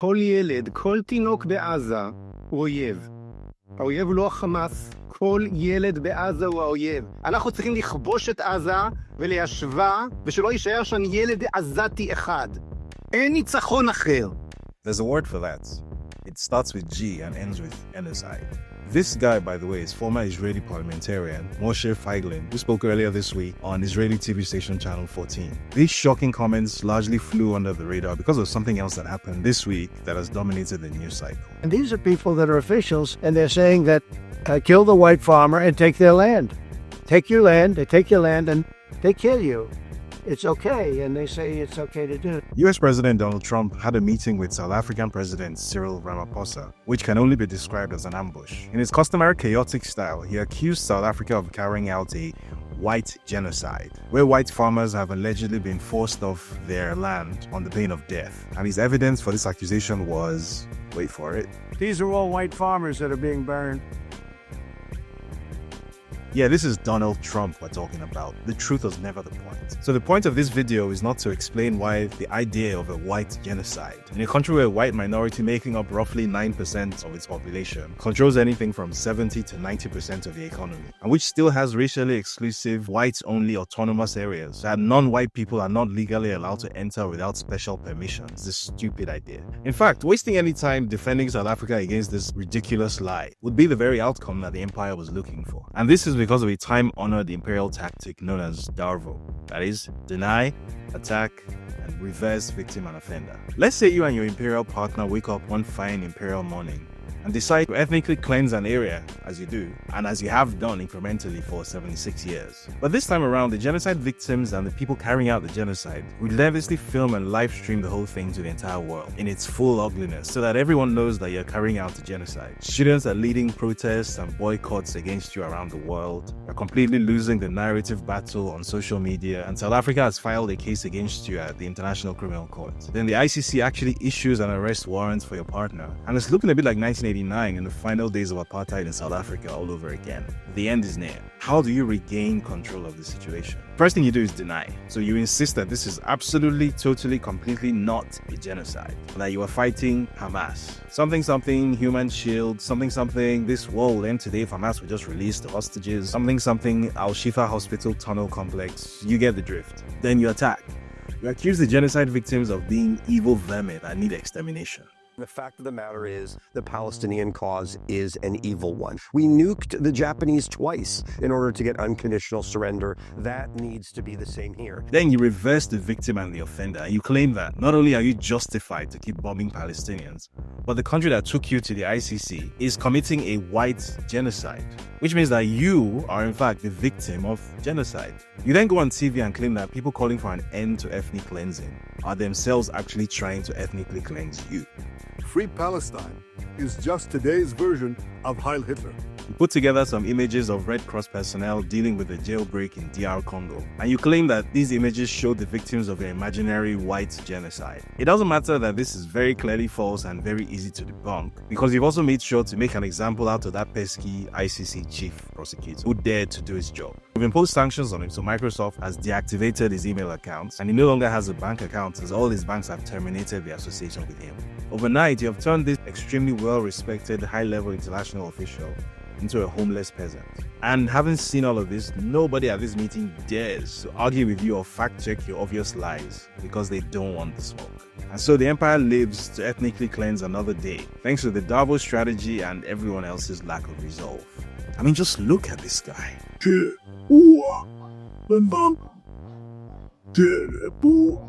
כל ילד, כל תינוק בעזה הוא אויב. האויב הוא לא החמאס, כל ילד בעזה הוא האויב. אנחנו צריכים לכבוש את עזה וליישבה, ושלא יישאר שם ילד עזתי אחד. אין ניצחון אחר. There's a word for that. It starts with G and ends with genocide. This guy, by the way, is former Israeli parliamentarian Moshe Feiglin, who spoke earlier this week on Israeli TV station Channel 14. These shocking comments largely flew under the radar because of something else that happened this week that has dominated the news cycle. And these are people that are officials, and they're saying that kill the white farmer and take their land. Take your land, they take your land, and they kill you. It's okay, and they say it's okay to do it. US President Donald Trump had a meeting with South African President Cyril Ramaphosa, which can only be described as an ambush. In his customary chaotic style, he accused South Africa of carrying out a white genocide, where white farmers have allegedly been forced off their land on the pain of death. And his evidence for this accusation was, wait for it, These are all white farmers that are being burned. yeah, this is Donald Trump we're talking about. The truth was never the point. So the point of this video is not to explain why the idea of a white genocide in a country where a white minority making up roughly 9% of its population controls anything from 70 to 90% of the economy, and which still has racially exclusive whites-only autonomous areas that non-white people are not legally allowed to enter without special permission, is a stupid idea. In fact, wasting any time defending South Africa against this ridiculous lie would be the very outcome that the empire was looking for. And this is because of a time-honored imperial tactic known as DARVO. That is, deny, attack, and reverse victim and offender. Let's say you and your imperial partner wake up one fine imperial morning and decide to ethnically cleanse an area, as you do, and as you have done incrementally for 76 years. But this time around, the genocide victims and the people carrying out the genocide relentlessly film and live stream the whole thing to the entire world in its full ugliness so that everyone knows that you're carrying out the genocide. Students are leading protests and boycotts against you around the world. You're completely losing the narrative battle on social media, and South Africa has filed a case against you at the International Criminal Court. Then the ICC actually issues an arrest warrant for your partner, and it's looking a bit like 1989 in the final days of apartheid in South Africa all over again. The end is near. How do you regain control of the situation? First thing you do is deny. So you insist that this is absolutely, totally, completely not a genocide. That you are fighting Hamas. Something, human shield, something, this war will end today if Hamas will just release the hostages. Something, Al-Shifa Hospital tunnel complex. You get the drift. Then you attack. You accuse the genocide victims of being evil vermin that need extermination. The fact of the matter is, the Palestinian cause is an evil one. We nuked the Japanese twice in order to get unconditional surrender. That needs to be the same here. Then you reverse the victim and the offender, and you claim that not only are you justified to keep bombing Palestinians, but the country that took you to the ICC is committing a white genocide, which means that you are in fact the victim of genocide. You then go on TV and claim that people calling for an end to ethnic cleansing are themselves actually trying to ethnically cleanse you. Free Palestine is just today's version of Heil Hitler. You put together some images of Red Cross personnel dealing with the jailbreak in DR Congo, and you claim that these images show the victims of your imaginary white genocide. It doesn't matter that this is very clearly false and very easy to debunk, because you've also made sure to make an example out of that pesky ICC chief prosecutor who dared to do his job. You've imposed sanctions on him, so Microsoft has deactivated his email accounts, and he no longer has a bank account as all his banks have terminated their association with him. Overnight, you have turned this extremely well-respected, high-level international official into a homeless peasant. And having seen all of this, nobody at this meeting dares to argue with you or fact-check your obvious lies because they don't want the smoke. And so the empire lives to ethnically cleanse another day, thanks to the DARVO strategy and everyone else's lack of resolve. I mean, just look at this guy. Terrible.